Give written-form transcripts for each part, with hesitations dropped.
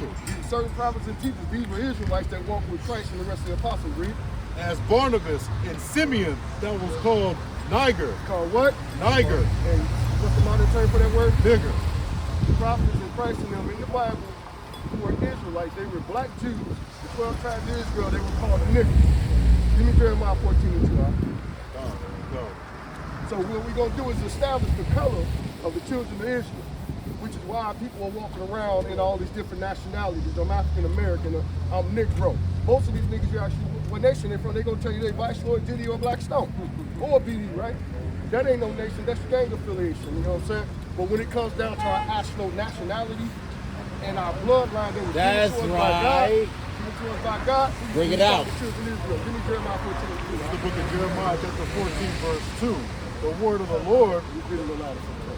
teachers. Certain prophets and teachers, these were Israelites that walked with Christ and the rest of the apostles, read. As Barnabas and Simeon, that was called Niger. Called what? Niger. And what's the modern term for that word? Nigger. The prophets and Christ and them in the Bible who were Israelites, they were black Jews. The 12 tribes of Israel, they were called niggers. Give me Jeremiah 14:2. No. So what we're going to do is establish the color of the children of Israel, which is why people are walking around in all these different nationalities. I'm African American, I'm Negro. Most of these niggas, you actually, what nation they're from, they're going to tell you they Viceroy, Diddy, or Blackstone, or BD, right? That ain't no nation, that's gang affiliation, you know what I'm saying? But when it comes down to our actual nationality and our bloodline, that was That's given to us right. by God, Bring it out. The children of Israel. Give me Jeremiah 14:2. The book of Jeremiah, chapter 14, verse 2. The word of the Lord.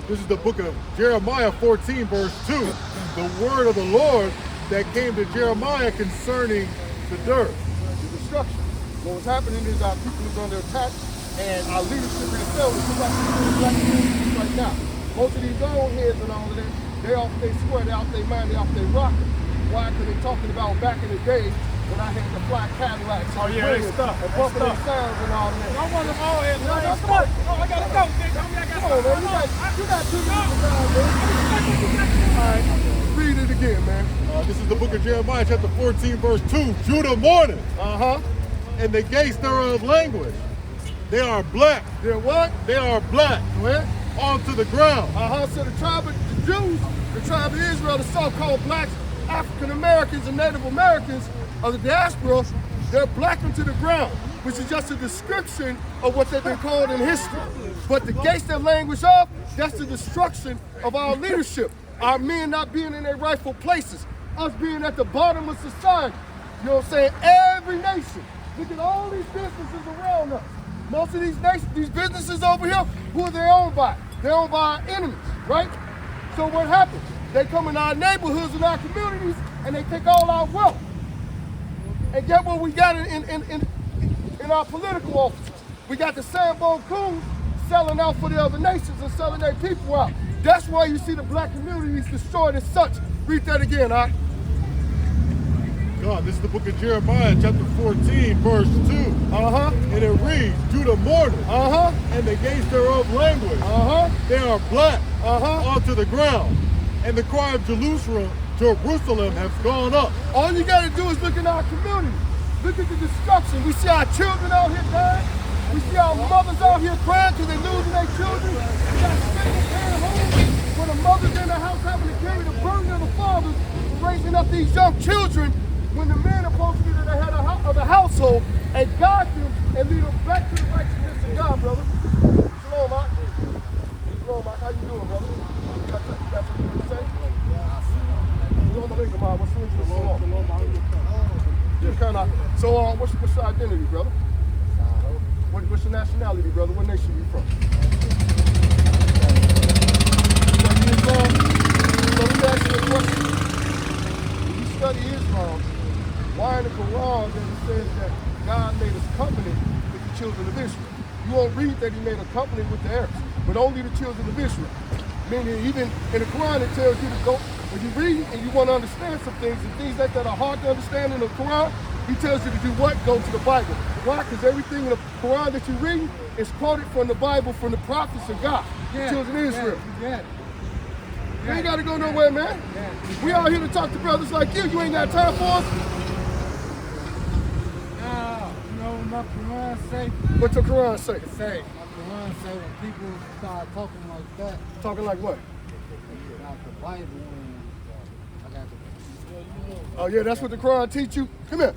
This is the book of Jeremiah 14, verse 2. The word of the Lord that came to Jeremiah concerning the dirt. The destruction. What was happening is our people was under attack, and our leadership in the field is like the black communities right now. Most of these old heads and all of that, they off their square, they off their mind, they off their rocker. Why? Because they're talking about back in the day when I had the fly Cadillacs. Oh yeah, they stuff. And pumping their sounds and all that. I want them all heads. No, Come come on. on, I gotta go. Come on, man. You got 2 minutes to time, man. All right. Read it again, man. This is the book of Jeremiah, chapter 14, verse 2. Judah mourneth, Uh-huh. and the gates thereof language. They are black. They're what? They are black. Where? Onto the ground. Uh-huh. So the tribe of the Jews, the tribe of Israel, the so-called blacks, African Americans and Native Americans of the diaspora, they're blackened to the ground, which is just a description of what they've been called in history. But the gates that languish off, that's the destruction of our leadership. Our men not being in their rightful places, us being at the bottom of society. You know what I'm saying? Every nation. Look at all these businesses around us. Most of these nations, these businesses over here, who are they owned by? They're owned by our enemies, right? So what happens? They come in our neighborhoods and our communities and they take all our wealth. And get what we got in our political offices. We got the Sambo Coons selling out for the other nations and selling their people out. That's why you see the black communities destroyed as such. Read that again, all right? God, this is the book of Jeremiah, chapter 14, verse 2. Uh-huh. And it reads, Judah mourneth, Uh-huh. and the gates thereof language. Uh-huh. They are black Uh-huh. onto the ground. And the cry of Jerusalem has gone up. All you gotta do is look in our community. Look at the destruction. We see our children out here dying. We see our mothers out here crying because they're losing their children. We got single parent homes where the mothers in the house having to carry the burden of the fathers for raising up these young children when the men are supposed to be the head of the household and guide them and lead them back to the righteousness of God, brother. Shalom, Mark. Shalom, Mark. How you doing, brother? That's what you want to say? Shalom alaikum, Mark. What's the shalom? Yeah, kind of. So, what's your identity, brother? What's your nationality, brother? What nation you from? So let me ask you a question. When you study Islam, why in the Quran does it say that God made a covenant with the children of Israel? You won't read that he made a covenant with the Arabs, but only the children of Israel. Meaning even in the Quran it tells you to go, when you read and you want to understand some things, and things that are hard to understand in the Quran, he tells you to do what? Go to the Bible. Why? Because everything in the Quran that you read is quoted from the Bible, from the prophets of God, the children of Israel. You ain't got to go nowhere, man. We out here to talk to brothers like you. You ain't got time for us? You know what my Quran say? What's your Quran say? My Quran say when people start talking like that, Talking like what? about the Bible, and I got the... Oh yeah, that's what the Quran teach you. Come here.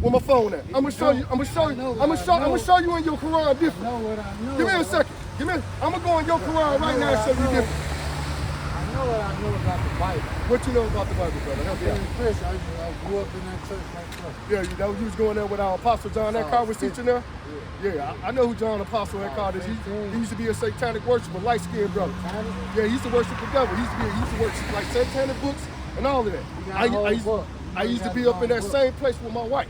Where my phone at? I'm gonna show you. I'm gonna show you in your Quran different. I know what I know. Give me a second. I'm gonna go in your Quran right now and show you different. I know what I know about the Bible. What you know about the Bible, brother? Help me out. I grew up in that church like that. Yeah, you was going there with our Apostle John Eckhart was teaching there? Yeah, I know who John Apostle Eckhart is. He used to be a satanic worshiper, light-skinned brother. Yeah, he used to worship the devil. He used to worship like satanic books and all of that. I used to be up in that same place with my wife.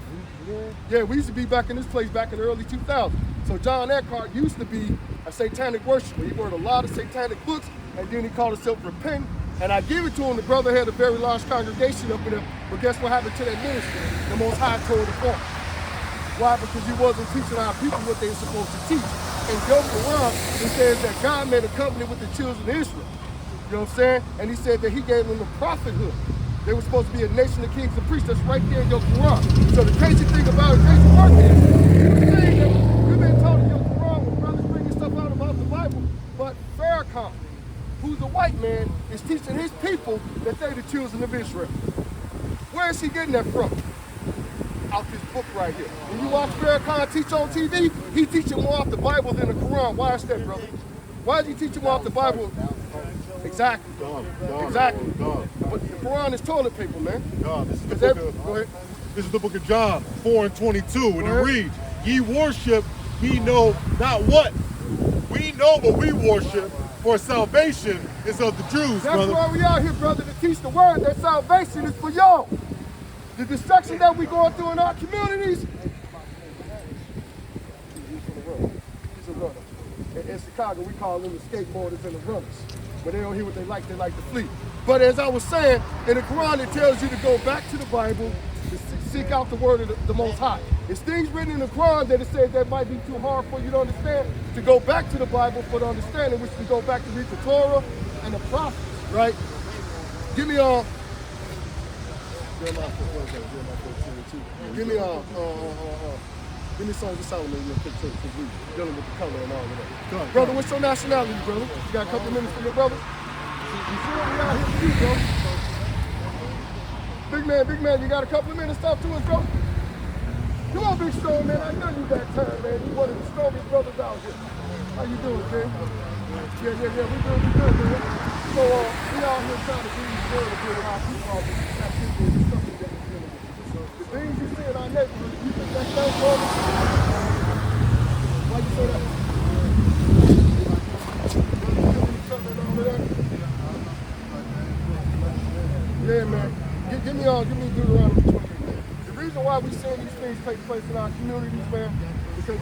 Yeah, we used to be back in this place back in the early 2000s. So John Eckhart used to be a satanic worshiper. He wrote a lot of satanic books, and then he called himself repentant And I give it to him. The brother had a very large congregation up in there. But guess what happened to that ministry? The Most High tore it apart. Why? Because he wasn't teaching our people what they were supposed to teach. In your Quran, it says that God made a covenant with the children of Israel. You know what I'm saying? And he said that he gave them the prophethood. They were supposed to be a nation of kings and priests. That's right there in your Quran. So the crazy thing about it, crazy part is, you're saying that you've been told in your Quran when brothers bringing stuff out about the Bible, but Farrakhan, who's a white man, is teaching his people that they're the children of Israel. Where is he getting that from? Out this book right here. When you watch Farrakhan teach on TV, he teaching more off the Bible than the Quran. Why is that, brother? Why is he teaching more off the Bible? Exactly. Exactly. But the Quran is toilet paper, man. This is the book of John 4 and 22, and it reads, "Ye worship, ye know not what. We know what we worship, for salvation is of the Jews." That's brother. why we out here, brother, to teach the word that salvation is for y'all. The destruction that we going through in our communities. He's a runner. In Chicago, we call them the skateboarders and the runners. But they don't hear what they like to flee. But as I was saying, in the Quran, it tells you to go back to the Bible, to seek out the word of the Most High. It's things written in the Quran that it says that might be too hard for you to understand, to go back to the Bible for the understanding, which we go back to read the Torah and the prophets, right? Give me give me Songs of Solomon real quick too, because we dealing with the color and all of that. Brother, what's your nationality, brother? You got a couple of minutes for your brother? You sure we out here for you, bro? Big man, you got a couple of minutes to talk to us, bro? Come on, Big Stone, man. I know you got time, man. You one of the strongest brothers out here. How you doing, man? Yeah, we good, man. So, we out here trying to bring the word of good how people are got people and stuff that we're dealing with. So, the things you see in our neighborhood, you think that's that for me? Why you say that? Yeah, man. Give me Deuteronomy 20. The reason why we seeing these things take place in our communities, man, because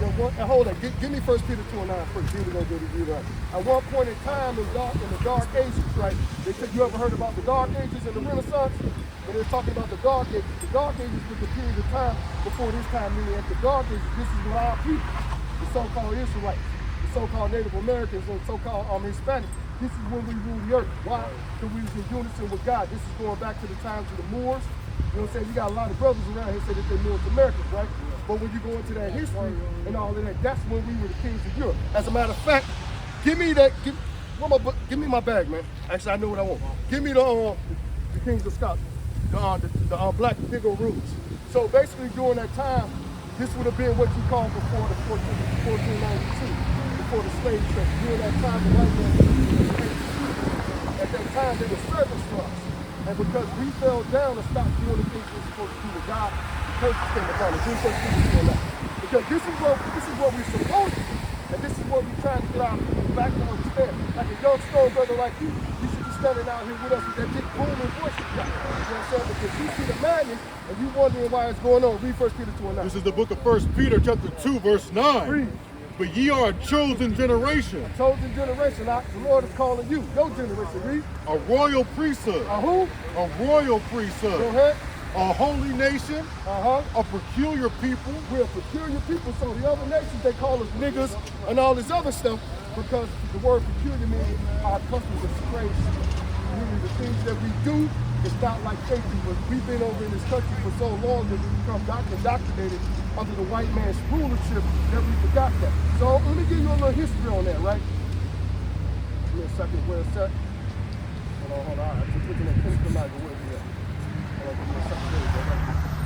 hold on, give me 1 Peter 2 and 9 first. Then we're gonna go to Deuteronomy. At one point in time in the dark ages, right? They said, you ever heard about the dark ages and the Renaissance? But they're talking about the dark ages. The dark ages was the period of time before this time, meaning at the dark ages, this is when our people, the so-called Israelites, the so-called Native Americans, and so-called Hispanics, this is when we ruled the earth. Why? Because we was in unison with God. This is going back to the times of the Moors. You know what I'm saying? You got a lot of brothers around here say that they're North Americans, right? But when you go into that history and all of that, that's when we were the kings of Europe. As a matter of fact, give me my bag, man. Actually, I know what I want. Give me the kings of Scotland, the black big old rulers. So basically, during that time, this would have been what you call before the 1492, before the slave trade. During that time, the white man, at that time, they were servants for us. And because we fell down and stopped doing the things we were supposed to do with God, the curses came upon us. Because this is what we're supposed to do. And this is what we're trying to get our people back to understand. Like a young strong brother like you should be standing out here with us with that big booming voice you got. You know what I'm saying? Because you see the madness and you wondering why it's going on. Read 1 Peter 2 and 9. This is the book of 1 Peter chapter 2, verse 9. Read. But ye are a chosen generation. A chosen generation. The Lord is calling you. Your generation. Read. A royal priesthood. A who? A royal priesthood. Go ahead. A holy nation. A peculiar people. We're a peculiar people. So the other nations, they call us niggas and all this other stuff because the word peculiar means our customs are strange. Meaning the things that we do, it's not like safety, but we've been over in this country for so long that we become indoctrinated under the white man's rulership that we forgot that. So let me give you a little history on that, right? Give me a second, where it's at. Hold on. I'm just looking at Pinnacle Night, where is it at?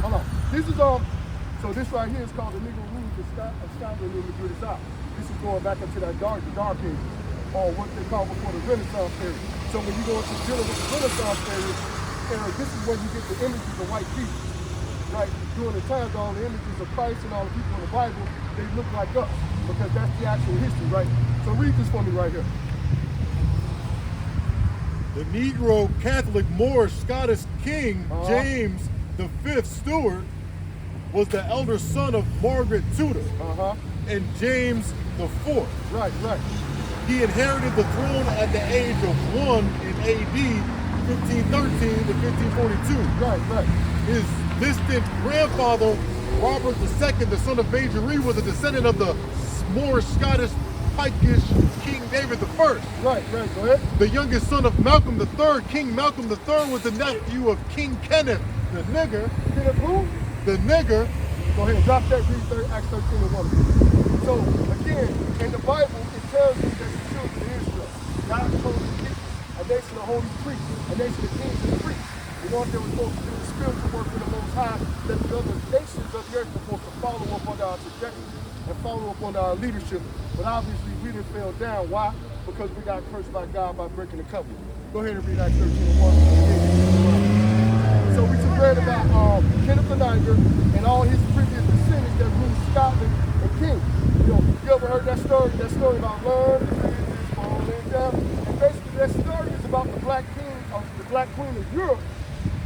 Hold on. This is so this right here is called the Negro Rule of Scotland in the British Isles. This is going back into that dark ages, or what they call before the Renaissance period. So when you go into the Renaissance period, this is where you get the images of white people. Right? During the times, all the images of Christ and all the people in the Bible, they look like us, because that's the actual history, right? So read this for me right here. The Negro Catholic Moorish Scottish King James V Stuart was the elder son of Margaret Tudor and James IV. Right. He inherited the throne at the age of 1 in AD 1513 to 1542. Right. His distant grandfather, Robert II, the son of Majorie, was a descendant of the Moorish, Scottish, Pictish King David I. Right, go ahead. The youngest son of Malcolm III, King Malcolm III, was the nephew of King Kenneth, the nigger. Kenneth who? The nigger. Go ahead, drop that, read Acts 13 and 1. So, again, in the Bible, it tells you that the children of Israel, God told the people, a nation of holy priests, a nation of kings and priests. You know what they were supposed to do? The spiritual work of the Most High, that the other nations of the earth were supposed to follow up under our trajectory and follow up under our leadership. But obviously, we didn't fell down. Why? Because we got cursed by God by breaking the covenant. Go ahead and read Acts 13 and 1. So we just read about Kenneth the Niger and all his previous descendants that ruled Scotland and King. You ever heard that story? That story about Lern, falling down. And basically that story is about the black king, or the black queen of Europe.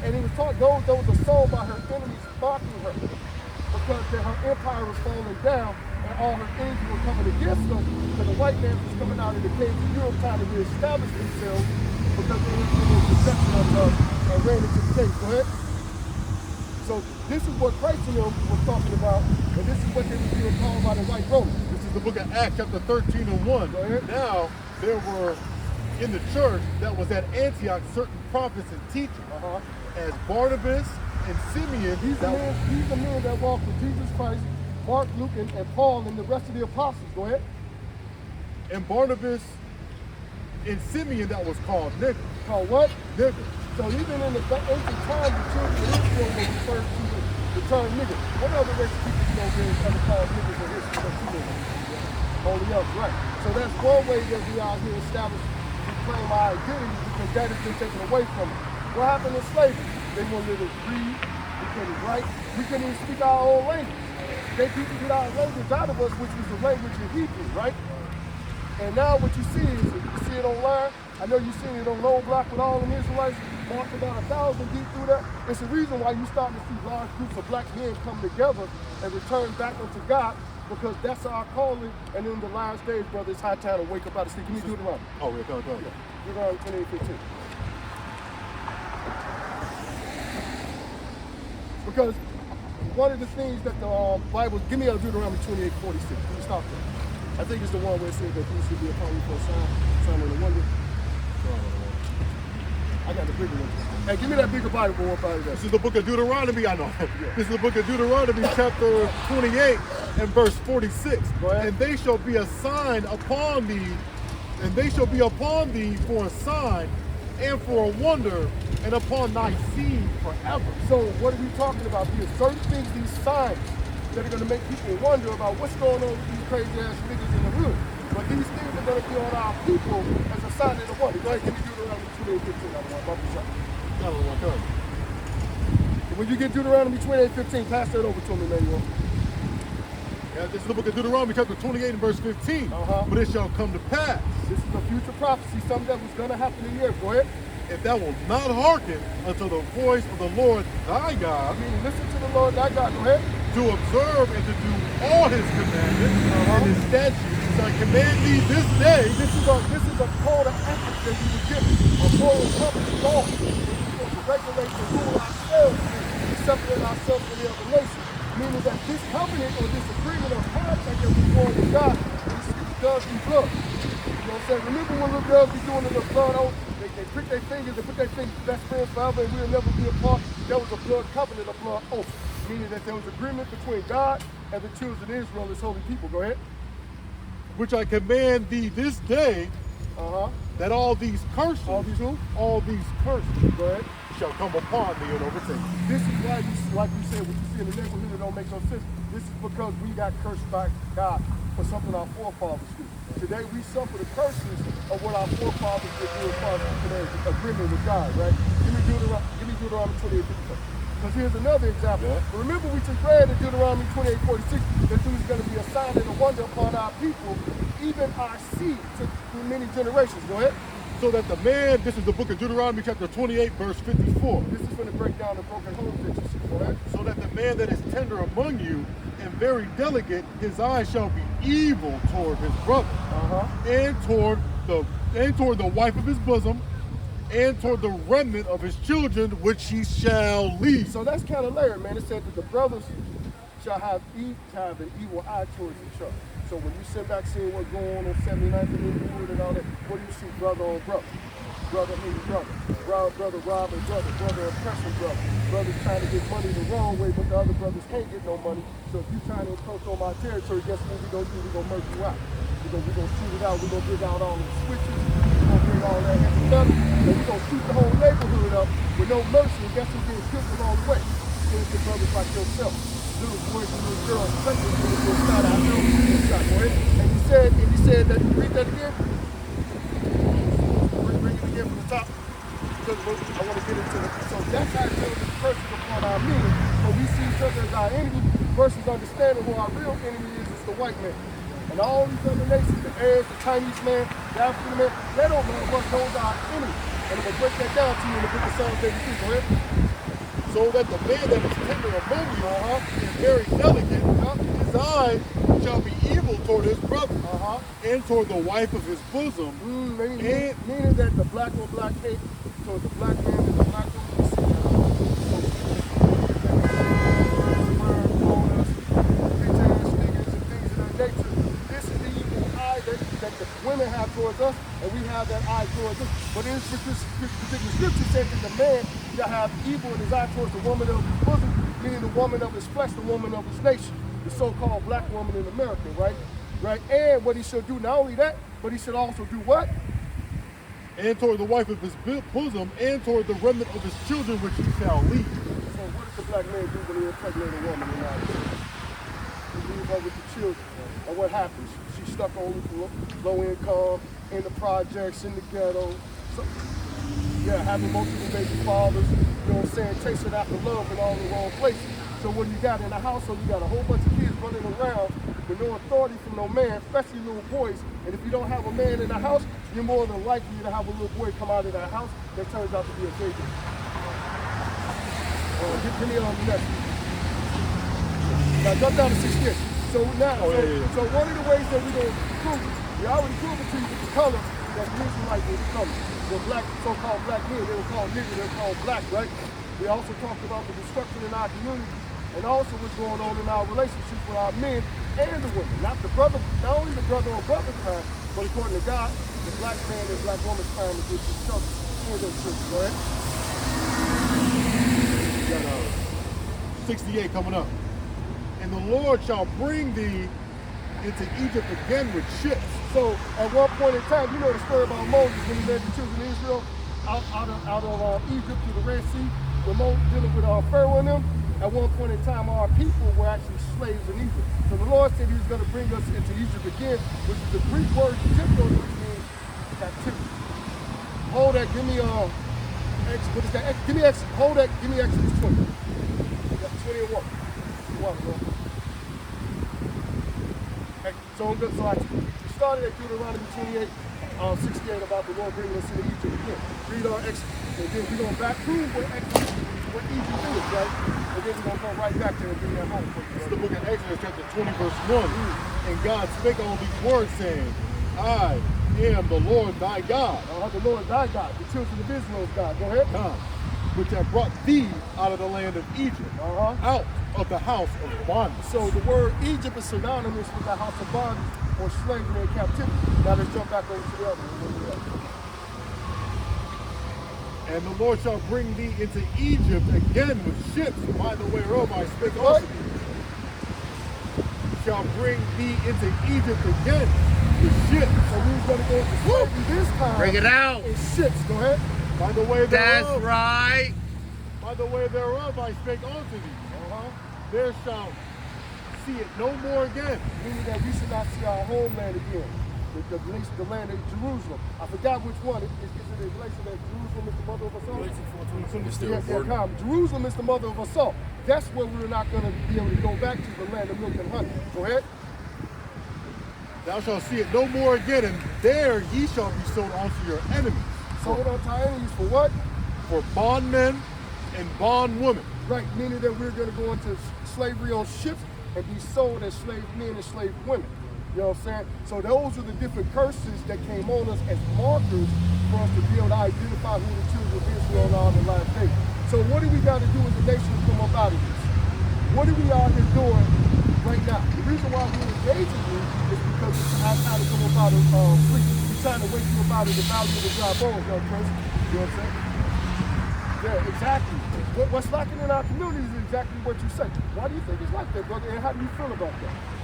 And he was taught there was a song by her enemies mocking her because her empire was falling down and all her enemies were coming against her. Because the white man was coming out of the caves of Europe trying to reestablish themselves because they were in the deception of and ran into the caves. Go ahead. So this is what Christ and them was talking about, and this is what they were being called by the white Romans. This is the book of Acts, chapter 13 and 1. Go ahead. Now, there were in the church that was at Antioch certain prophets and teachers, as Barnabas and Simeon. These are men that walked with Jesus Christ, Mark, Luke, and Paul, and the rest of the apostles. Go ahead. And Barnabas and Simeon that was called nigger. Called what? Nigger. So even in the ancient time, the children of Israel were referred to the term nigger. What other race of people you know there ever called niggers in history? Only us, right. So that's one way that we out here establish and claim our identity because that has been taken away from us. What happened in slavery? They wanted us to read, we couldn't write, we couldn't even speak our own language. They people get our language out of us, which was the language of Hebrew, right? And now what you see is, you see it online, I know you've seen it on Lone Block with all the Israelites, marked about 1,000 deep through that. It's the reason why you starting to see large groups of black men come together and return back unto God, because that's our calling. And in the last days, brother, it's high time to wake up out of sleep. Can you do it around? Oh, yeah, go. Deuteronomy 28:15. Because one of the things that the Bible, give me a Deuteronomy 28:46. Can you stop there? I think it's the one where it says that these should be upon you for a sign and a wonder. I got the bigger one. Hey, give me that bigger Bible one by that. This is the book of Deuteronomy, I know. This is the book of Deuteronomy, chapter 28 and verse 46. Go ahead. And they shall be a sign upon thee, and they shall be upon thee for a sign and for a wonder, and upon thy seed forever. So what are we talking about here? Certain things, these signs that are going to make people wonder about what's going on with these crazy ass niggas in the hood. But these things are going to be on our people as a sign and a wonder. Go ahead, give me Deuteronomy 28:15. When you get Deuteronomy 28:15, pass that over to me, Manuel. Yeah, this is the book of Deuteronomy, chapter 28 and verse 15. But it shall come to pass. This is a future prophecy, something that was going to happen in the earth. Go ahead. If thou wilt not hearken unto the voice of the Lord thy God, I mean, listen to the Lord thy God. Go ahead. to observe and to do all his commandments and his statutes, I command thee this day. This is a call to action that we were given. A moral compass law. We're supposed to regulate and rule ourselves and separate ourselves from the other nations. Meaning that this covenant or this agreement or contract that we form with God does be blood. You know what I'm saying? Remember when little girls be doing the little blood oath? They prick their fingers and put their fingers best friends forever and we'll never be apart. That was a blood covenant, a blood oath. Meaning that there was agreement between God and the children of Israel, his holy people. Go ahead. Which I command thee this day, that all these curses, all these curses, Go ahead. shall come upon thee and overtake thee. This is why, like you said, what you see in the neighborhood, it don't make no sense. This is because we got cursed by God for something our forefathers did. Today we suffer the curses of what our forefathers did do as far as today's agreement with God, right? Give me Deuteronomy 28:54. Because here's another example. Yeah. Remember we just read in Deuteronomy 28:46 that there was going to be a sign and a wonder upon our people, even our seed, through many generations. Go ahead. So that the man, this is the book of Deuteronomy chapter 28 verse 54. This is going to break down the broken homes that you see. Go ahead. So that the man that is tender among you and very delicate, his eyes shall be evil toward his brother, and toward the wife of his bosom, and toward the remnant of his children, which he shall lead. So that's kind of layered, man. It said that the brothers shall have an evil eye towards each other. So when you sit back seeing what's going on 79th and Inglewood and all that, what do you see? Brother on brother. Brother hating brother. Brother robbing brother. Brother oppressing brother. Brothers trying to get money the wrong way, but the other brothers can't get no money. So if you trying to encroach on my territory, guess what we gonna do? We gonna murk you out. We gonna shoot it out. We gonna dig out all the switches. We gonna dig all that heavy stuff. And we gonna shoot the whole neighborhood up with no mercy. And guess who's getting killed along the way? Innocent brothers like yourself. Little boys and little girls, especially when you start out there. And he said that, read that again. Bring it again from the top. Because I want to get into it. So that's how it tells this person upon our meaning. So we see each other as our enemy versus understanding who our real enemy is the white man. And all these other nations, the Arabs, the Chinese man, the African man, they don't know what those are our enemies. And I'm going to break that down to you in the book of Psalms 83. Go ahead. So that the man that is tender among you is very delicate, his eye shall be evil toward his brother, and toward the wife of his bosom. Meaning that the black on black hate toward the black man and the black woman. This is the evil eye that the women have towards us, and we have that eye towards us. But in this particular scripture says that the man shall have evil in his eye towards the woman of his bosom, meaning the woman of his flesh, the woman of his nation, the so-called black woman in America, right? And what he should do, not only that, but he should also do what? And toward the wife of his bosom, and toward the remnant of his children, which he shall lead. So what does the black man do when he impregnates a woman in our children? He leaves her with the children. And what happens? She's stuck on low income, in the projects, in the ghetto. So, having multiple baby fathers, you know what I'm saying, chasing after love in all the wrong places. So when you got in a household, you got a whole bunch of kids running around with no authority from no man, especially little boys. And if you don't have a man in the house, you're more than likely to have a little boy come out of that house that turns out to be a baby. Give me on the next. Now jump down to 68. So now, so one of the ways that we're going to prove it, we already proved it to you with the color that the Israelites were the color. The black, so-called black men, they were called nigger, they were called black, right? We also talked about the destruction in our community and also what's going on in our relationships with our men and the women. Not only the brother or brother crime, but according to God, the black man and black woman's crime against each other and their children, go ahead. We got 68 coming up. And the Lord shall bring thee into Egypt again with ships. So at one point in time, you know the story about Moses when he led the children of Israel out of Egypt to the Red Sea, when Moses dealing with Pharaoh and them. At one point in time, our people were actually slaves in Egypt. So the Lord said he was going to bring us into Egypt again, which is the Greek word Egypto, which means captivity. Hold that, give me what is that? Give me Exodus. Hold that, give me Exodus 20. That's 20 and 1. So I started at Deuteronomy 28, 68 about the Lord bringing us into Egypt again. Read our Exodus. And then we're going to back through what Egypt is, right? And then we're going to go right back there and bring that home. It's the book of Exodus, chapter 20, verse 1. And God spake all these words, saying, I am the Lord thy God. The Lord thy God, the children of Israel's God. Go ahead. God, which have brought thee out of the land of Egypt, out of the house of bondage. So the word Egypt is synonymous with the house of bondage or slavery and captivity. Now let's jump back over to the other one. And the Lord shall bring thee into Egypt again with ships, by the way whereof I spake also to thee. Shall bring thee into Egypt again with ships. So we was going to go into slavery this time. Bring it out. In ships. Go ahead. By the way thereof. That's right. By the way thereof I spake unto thee. There shall see it no more again. Meaning that we should not see our homeland again. The land of Jerusalem. I forgot which one. Is it in relation that Jerusalem is the mother of us all? Jerusalem is the mother of us all. That's where we're not going to be able to go back to, the land of milk and honey. Go ahead. Thou shalt see it no more again, and there ye shall be sold unto your enemies. Sold unto our enemies for what? For bondmen and bondwomen. Right, meaning that we're going to go into slavery on ships and be sold as slave men and slave women. You know what I'm saying? So those are the different curses that came on us as markers for us to be able to identify who the children of Israel are on the last day. So what do we got to do as a nation to come up out of this? What are we out here doing right now? The reason why we're engaging you is because it's how to come up out of sleep. We're trying to wake you up out of the valley of the dry bones, young Chris. You know what I'm saying? Yeah, exactly. What's lacking in our community is exactly what you say. Why do you think it's like that, brother? And how do you feel about that?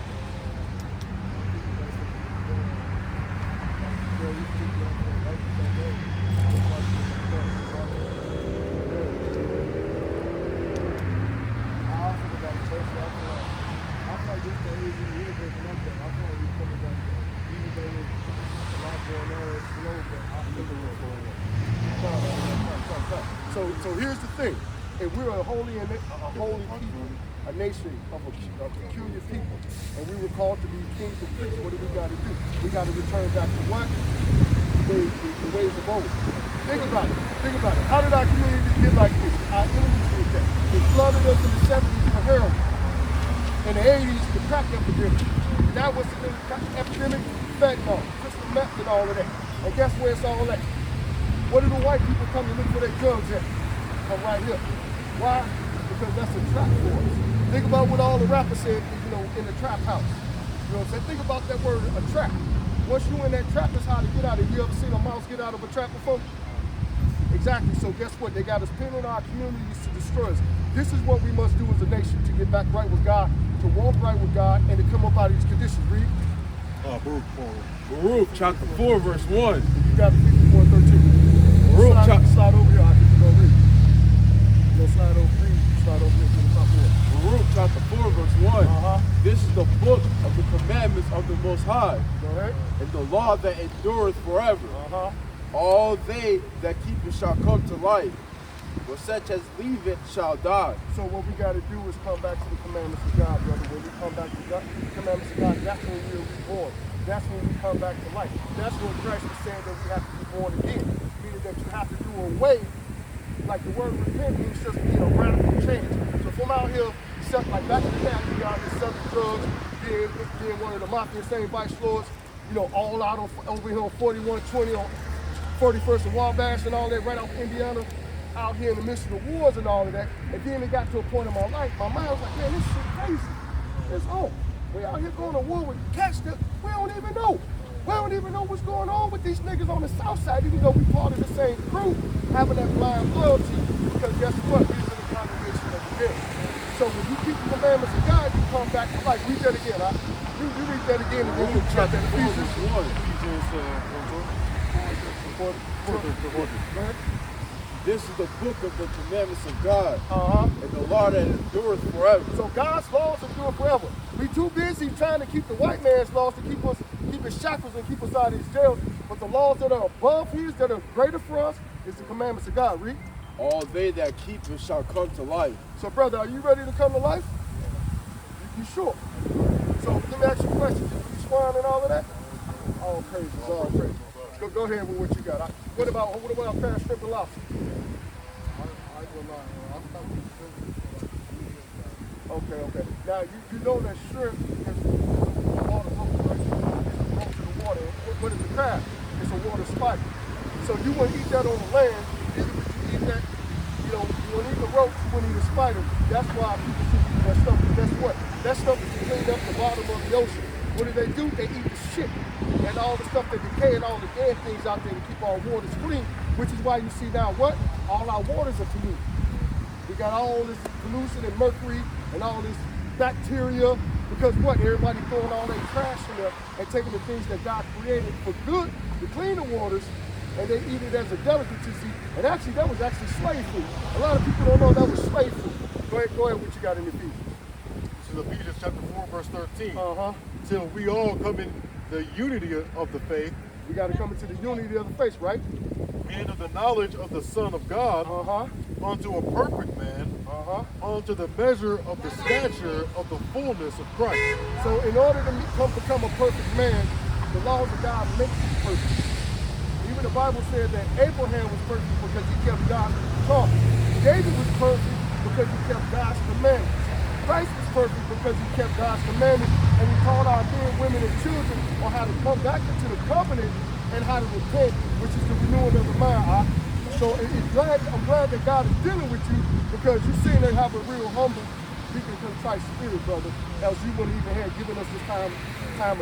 So here's the thing. If we're a holy people, a nation of a peculiar people, and we were called to be kings and priests, what do we got to do? We got to return back to what? The ways of old. Think about it. Think about it. How did our community get like this? Our enemies did that. They flooded us in the 70s for heroin. In the 80s, the crack epidemic. That was the epidemic, fentanyl, crystal meth and all of that. And guess where it's all at? What do the white people come to look for their drugs at? Come right here. Why? Because that's a trap for us. Think about what all the rappers said, in the trap house. You know what I'm saying? Think about that word, a trap. Once you in that trap, it's hard to get out of it. You ever seen a mouse get out of a trap before? Exactly. So guess what? They got us pinned in our communities to destroy us. This is what we must do as a nation to get back right with God, to walk right with God, and to come up out of these conditions. Read. Baruch chapter 4, verse 1. You got Ephesians 4:13. Slide over here. I can go read. Go slide over here. Slide over here to the top here. Baruch chapter 4, verse 1. This is the book of the commandments of the Most High. Go ahead. And the law that endureth forever. All they that keep it shall come to life, but such as leave it shall die. So what we got to do is come back to the commandments of God, brother. When we come back to the commandments of God, that's when we're reborn. That's when we come back to life. That's when Christ is saying that we have to be born again. Meaning that you have to do away, like the word repent means just be a radical change. So if I'm out here, like back in the day, I used to be out here selling drugs, being one of the mafia same vice lords, all out over here on 4120 on 41st and Wabash and all that, right off Indiana, out here in the midst of the wars and all of that. And then it got to a point in my life, my mind was like, man, this shit crazy. It's we out here going to war with cats that we don't even know. We don't even know what's going on with these niggas on the south side, even though we part of the same crew, having that blind loyalty, because guess what? These are the condemnation of the dead. So when you keep the commandments of God, you come back to life. Read that again, huh? You read that again and then you chapter Ephesians 1. This is the book of the commandments of God, and the law that endureth forever. So God's laws endure forever. We too busy trying to keep the white man's laws to keep his shackles and keep us out of his jails. But the laws that are above his, that are greater for us, is the commandments of God. Read. All they that keep it shall come to life. So brother, are you ready to come to life? You sure? So let me ask you a question. Did you swine and all of that? All praises, all praises. Go ahead with what you got. What about parent shrimp and lobster? Okay. Now you know that shrimp is water bubble, right? It's to the water. What is a crab? It's a water spider. So you wouldn't eat that on the land. Either would you eat that, you wouldn't eat the roach, you wouldn't eat a spider. That's why people should eat that stuff. But guess what? That stuff is cleaned up the bottom of the ocean. What do? They eat the shit and all the stuff that decay and all the dead things out there to keep our waters clean, which is why you see now what? All our waters are polluted. We got all this pollution and mercury and all this bacteria because what? Everybody throwing all their trash in there and taking the things that God created for good to clean the waters, and they eat it as a delicacy. And actually, that was slave food. A lot of people don't know that was slave food. Go ahead, what you got in Ephesians? This is Ephesians chapter 4, verse 13. Till we all come in the unity of the faith. We got to come into the unity of the faith, right? And of the knowledge of the Son of God, unto a perfect man, unto the measure of the stature of the fullness of Christ. So in order to become a perfect man, the laws of God make you perfect. Even the Bible said that Abraham was perfect because he kept God's commandments. David was perfect because he kept God's commandments. Christ was perfect because he kept God's commandments and he taught our men, women, and children on how to come back into the covenant and how to repent, which is the renewing of the mind. So I'm glad that God is dealing with you because you seem to have a real humble, deep and contrite spirit, brother, else you wouldn't even have given us this time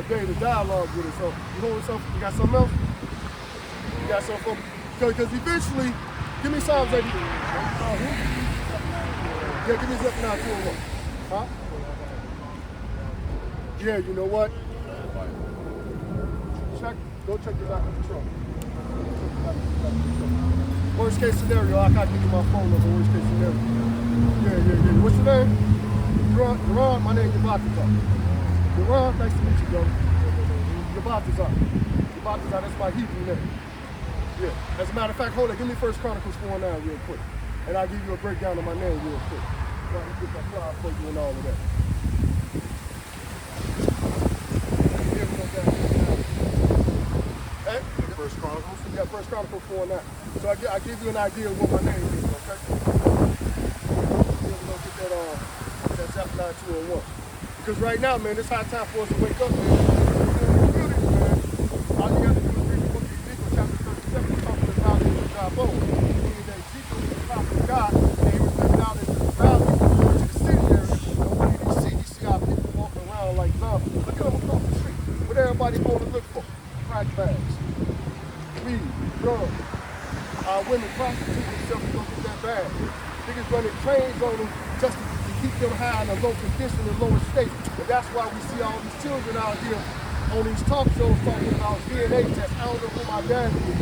of day to dialogue with us. So you know what's up? You got something else? You got something for me? Because eventually, give me Psalms 80. Yeah, give me Zephaniah 2:1. Huh? Yeah, you know what? Go check this out in the trunk. Worst case scenario, I gotta give you my phone number. Worst case scenario. Yeah. What's your name? Duran, my name is Yabatazar. Duran, nice to meet you, brother. Yabatazar, that's my Hebrew name. Yeah. As a matter of fact, hold on, give me 1 Chronicles 4:9 real quick. And I'll give you a breakdown of my name real quick. So I can get my fly for you and all of that. Hey? 1 Chronicles? Yeah, 1 Chronicles 4:9. So I give you an idea of what my name is, okay? We'll get that Zephaniah 2:1. Because right now, man, it's high time for us to wake up, man. All you got to do is read the book of Ezekiel, chapter 37, talking about the dry bones. Meaning that Ezekiel is the prophet of God, and he was living out into the valley, into the city area. And what did he see? He see our people walking around like zombies. Look at them across the street. What everybody going to look for? Crack bags, weed, drugs. Our women prostitute themselves to go get that bag. Niggas running trains on them just to keep them high in a low condition, in a lower state. And that's why we see all these children out here on these talk shows talking about DNA tests. I don't know who my daddy is.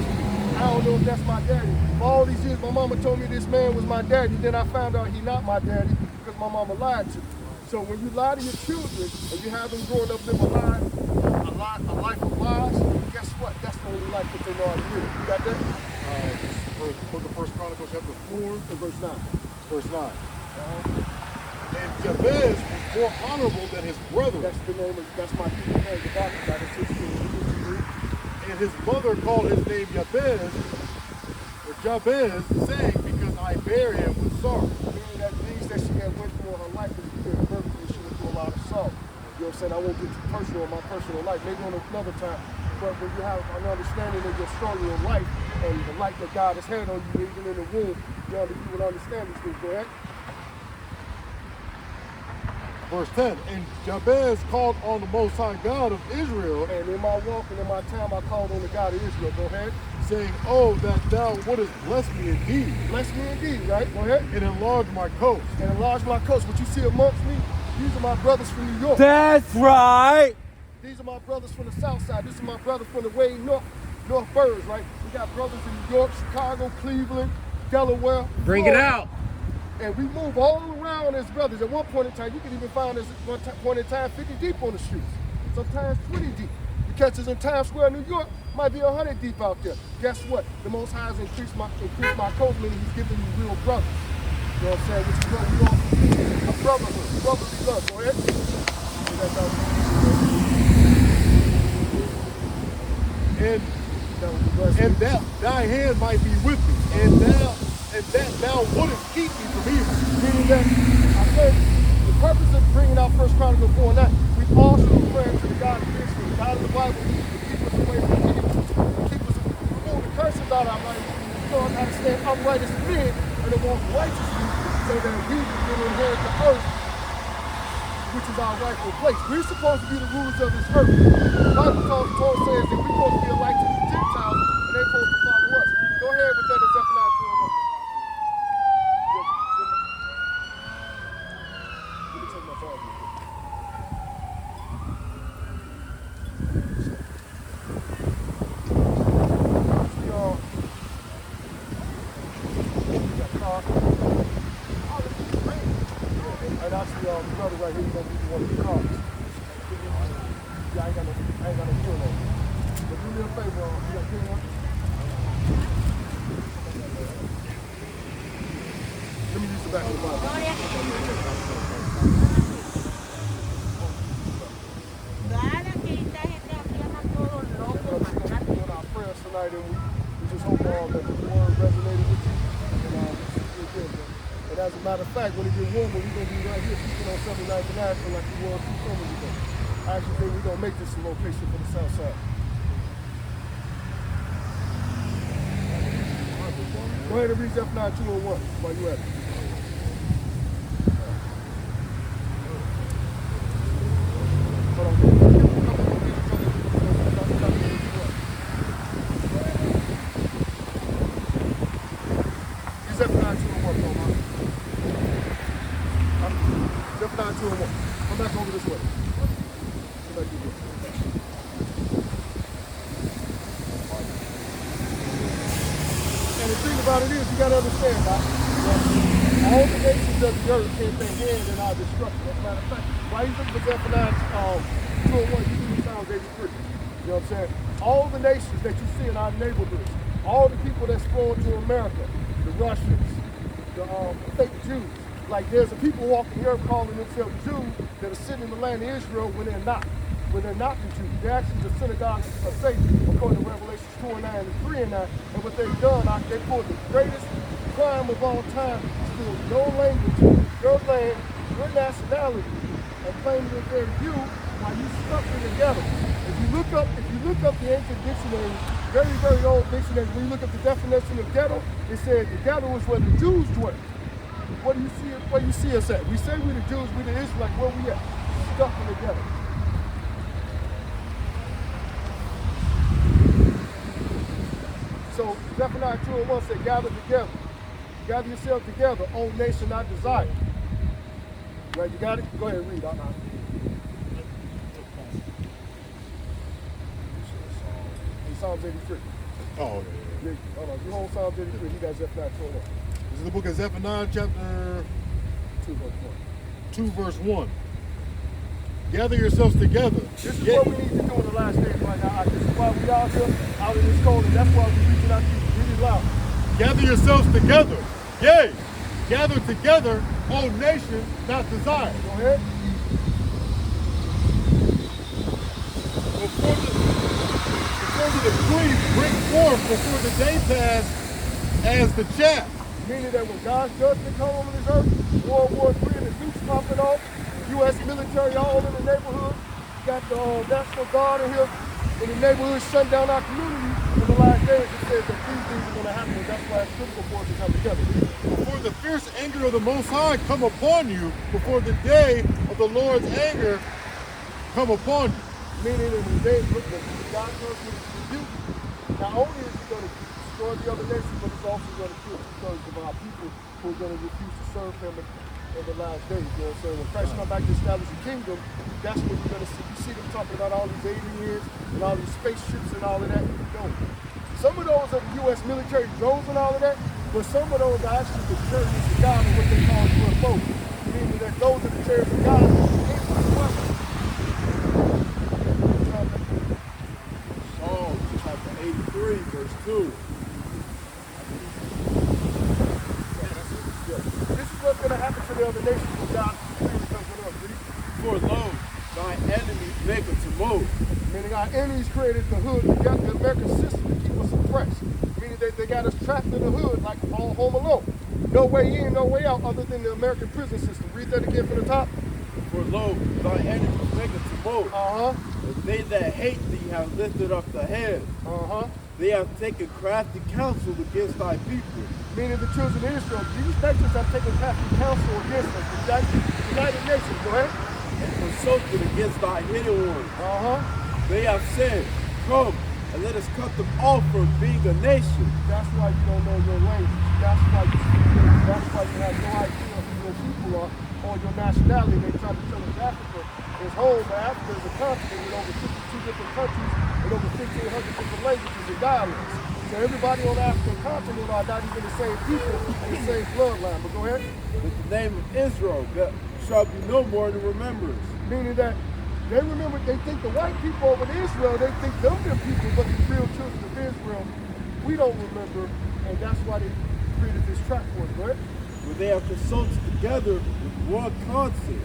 I don't know if that's my daddy. For all these years, my mama told me this man was my daddy. Then I found out he not my daddy because my mama lied to me. So when you lie to your children and you have them growing up live a life of lies, guess what? That's the only life that they know how to live. You got that? Book of 1 Chronicles chapter 4 And verse 9. verse 9. And Jabez was more honorable than his brother. That's my Hebrew name, the doctor. That's his Hebrew. And his mother called his name Jabez, saying, because I bear him with sorrow. Meaning that things that she had went through in her life was being birthed and she went through a lot of sorrow. You know what I'm saying? I won't get too personal in my personal life, maybe on another time. But when you have an understanding of your story of life and the light that God has had on you even in the womb, you will understand these things. Go ahead. Verse 10, and Jabez called on the Most High God of Israel, And in my walk and in my time, I called on the God of Israel. Go ahead. saying, oh, that thou wouldest bless me indeed, Bless me indeed, right? Go ahead. and enlarge my coast. And enlarge my coast. What you see amongst me, these are my brothers from New York. That's right. These are my brothers from the south side. This is my brother from the way north burbs, right? We got brothers in New York, Chicago, Cleveland, Delaware. Bring it Florida. out. And we move all around as brothers. At one point in time, you can even find us at one point in time 50 deep on the streets. Sometimes 20 deep. You catch us in Times Square, New York, might be 100 deep out there. Guess what? The Most High has increased my coast, meaning he's giving me real brothers. You know what I'm saying? Which is what we all need. A brotherhood, brotherly love. Go ahead. And that thy hand might be with me, and that thou wouldest keep me from evil. Meaning that I said the purpose of bringing out 1 Chronicles 4:9, we all should be praying to the God of Israel, the God of the Bible, to keep us away from evil, to keep us remove the curses out of our life, so us how to stand upright as men and to walk righteously, so that we can inherit the earth, which is our rightful place. We're supposed to be the rulers of this earth. The Bible says that we're supposed to be a light to the Gentiles, and they're supposed to follow us. Go ahead with that in Zephaniah 2:1. Let me take my phone. And actually, the brother right here, he's gonna give you one of the cards. Yeah, I ain't got no deal on it. But do me a favor, you got a deal on it? Let me use the back of the Bible. Doing our prayers tonight, and we just hope that the word resonated with you. And, and as a matter matter of fact, when it get warmer, we're going to be right here speaking on 79th and National like we were 2 summers ago. I actually think we're going to make this a location for the South Side. Go ahead and read Zephaniah 2 and 1 while you at it. Hold on. Zephaniah 2 and 1, bro, man. Zephaniah 2 and 1. Come back over this way. Come back this way. And the thing about it is, you got to understand, right? All the nations of the earth can't their hand in our destruction. As a matter of fact, why you look for Zephaniah 2 and 1, you see Psalms 83. You know what I'm saying? All the nations that you see in our neighborhoods, all the people that's flowing to America, the Russians, the fake Jews. Like there's a people walking the earth calling themselves Jews that are sitting in the land of Israel when they're not. When they're not the Jews. They're actually the synagogue of Satan, according to Revelations 2 and 9 and 3 and 9. And what they've done, they pulled the greatest crime of all time, still your language, your land, your nationality, and claiming that they're you while you stuck in the ghetto. If you look up the ancient dictionary, very, very old dictionary, when you look at the definition of ghetto, it says the ghetto is where the Jews dwell. Where do you see us at? We say we're the Jews, we're the Israelites, where we at? Stuck in the ghetto. So Zephaniah 2 and 1 said, gather together. Gather yourself together, O nation not desired. Right, you got it? Go ahead and read. Psalms 83. Oh, okay. Yeah, hold on. You hold Psalms 83. He got Zephaniah 2 and 1. This is the book of Zephaniah, chapter 2 verse 1. 2, verse 1. Gather yourselves together. This is what we need to do in the last days right now. This is why we out here, out in this cold, and that's why we're reaching out to you really loud. Gather yourselves together. Yea, gather together, O nation not desired. Go ahead. Before the trees bring forth before the day pass as the chaff. Meaning that when God's judgment come on this earth, World War III and the nukes popping off, U.S. military all in the neighborhood, got the National Guard in here, in the neighborhood shutting down our community. In the last days, it says that these things are going to happen, and that's why it's critical for us to come together. Before the fierce anger of the Most High come upon you, before the day of the Lord's anger come upon you. Meaning in the days when God's judgment is rebuked, not only is he going to destroy the other nations, but he's also going to kill 2/3 of our people who are going to refuse to serve him in the last days. You know what I'm saying? When Christ comes back to establish the kingdom, that's when you're going to see. You see them talking about all these aliens and all these spaceships and all of that. No. Some of those are the U.S. military drones and all of that, but some of those are actually the chariots of God and what they call UFOs. Meaning that those are the chariots of God. Psalms chapter 83, verse 2. This is what's going to happen to the other nations when God's spirit comes on us. For lo, thy enemies make a tumult. Meaning our enemies created the hood, the American system to keep us oppressed. Meaning that they got us trapped in the hood like all Home Alone. No way in, no way out other than the American prison system. Read that again from the top. For lo, thy enemies make a tumult. And they that hate thee have lifted up the head. They have taken crafty counsel against thy people. Meaning the children of Israel. These nations have taken crafty counsel against us. The United Nations, go ahead. And consulted against thy hidden ones. They have said, come, and let us cut them off from being a nation. That's why you don't know your language. That's why you have no idea who your people are or your nationality. They try to tell us Africa is home, but Africa is a continent with over 52 different countries and over 1,500 different languages and dialects. So everybody on the African continent are not even the same people and the same bloodline. But go ahead. But the name of Israel shall be no more in remembrance. Meaning that they remember, they think the white people over in Israel, they think them people, but the real children of Israel, we don't remember, and that's why they created this trap for us, right? Where they have consulted together with one consent,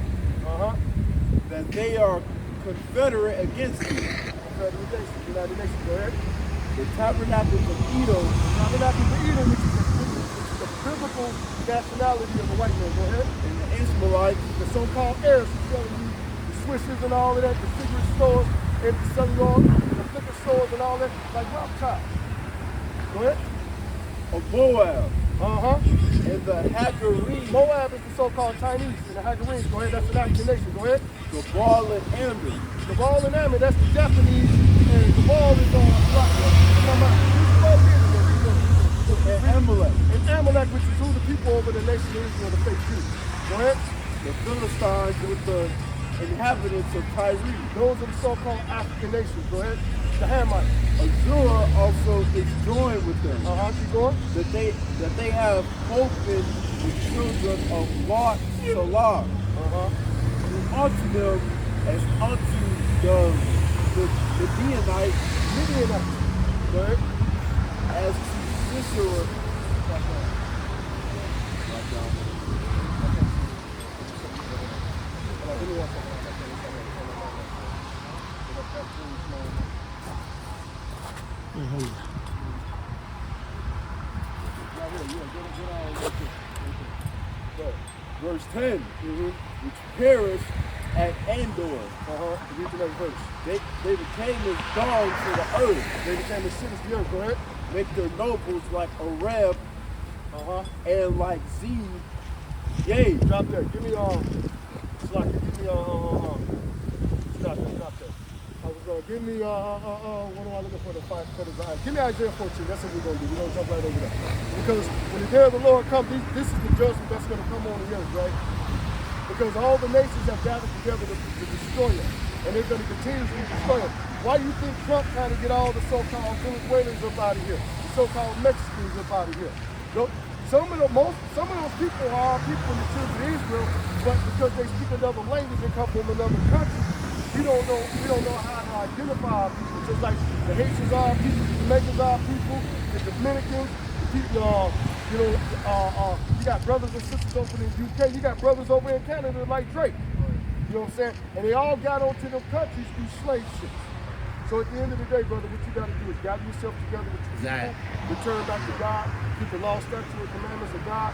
that they are confederate against you. United Nations, go ahead. The tabernacles of Edom, Tabernacles of Edom, which is the biblical nationality of the white man. Go ahead. And the Ishmaelites, The so-called heirs who selling you the swishers and all of that, the cigarette stores, and the selling all the liquor stores and all that, like Rothschild. Go ahead. of Moab, Uh-huh. and the Hagarenes, Moab is the so-called Chinese, and the Hagarenes. Go ahead, that's an African nation. Go ahead. Gabal and Ammon, Gabal and Ammon, that's the Japanese, and Gabal is and Amalek, and Amalek, which is who the people over the nation of Israel, the fake Jews. Go ahead. the Philistines with the inhabitants of Tyre. Those are the so-called African nations. Go ahead. The Hamites. Azura also is joined with them. Keep going. That they have spoken the children of Lot Salah, unto them as unto the Midianites, Midianites. Go ahead. as to Sisera. Verse 10, which perished at Andor. Read the next verse. They became as dogs to the earth. They became the cities of the earth. Go ahead. Make their nobles like Arab and like Zeb. Yea, Drop that. Give me Slacker. Give me Stop that. I was gonna give me what am I looking for the five for the eye? Give me Isaiah 14. That's what we're gonna do. We're gonna jump right over there. Because when the day of the Lord comes, this is the judgment that's gonna come on the earth, right? Because all the nations have gathered together to destroy us. And they're gonna continuously destroy us. Why do you think Trump trying to get all the so-called Venezuelans up out of here? The so-called Mexicans up out of here? Some of those people are people in the children of Israel, but because they speak another language and come from another country, we don't know how to identify our people. Just like the Haitians are our people, the Jamaicans are our people, the Dominicans, the people, you got brothers and sisters over in the UK, you got brothers over in Canada like Drake. You know what I'm saying? And they all got onto them countries through slave ships. So at the end of the day, brother, what you got to do is gather yourself together with your people, return back to God, keep the law, statutes, and commandments of God,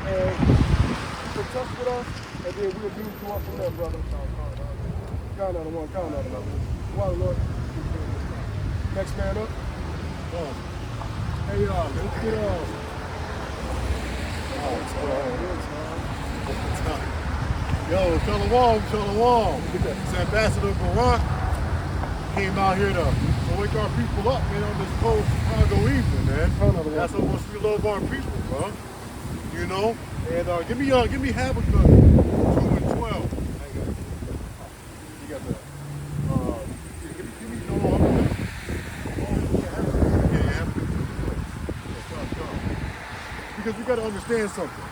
and keep in touch with us, and then we'll be to up from there, brother. Count out of one, count out of another. Well, Lord. Next man up. Hey, y'all, let's get on. Yo, Shalom. It's Ambassador Barack. Came out here to wake our people up, man, on this cold Chicago evening, man. That's how much we love our people, bro. You know? And give me Habakkuk 2 and 12. You got that. Give me Habakkuk 2. Because we got to understand something.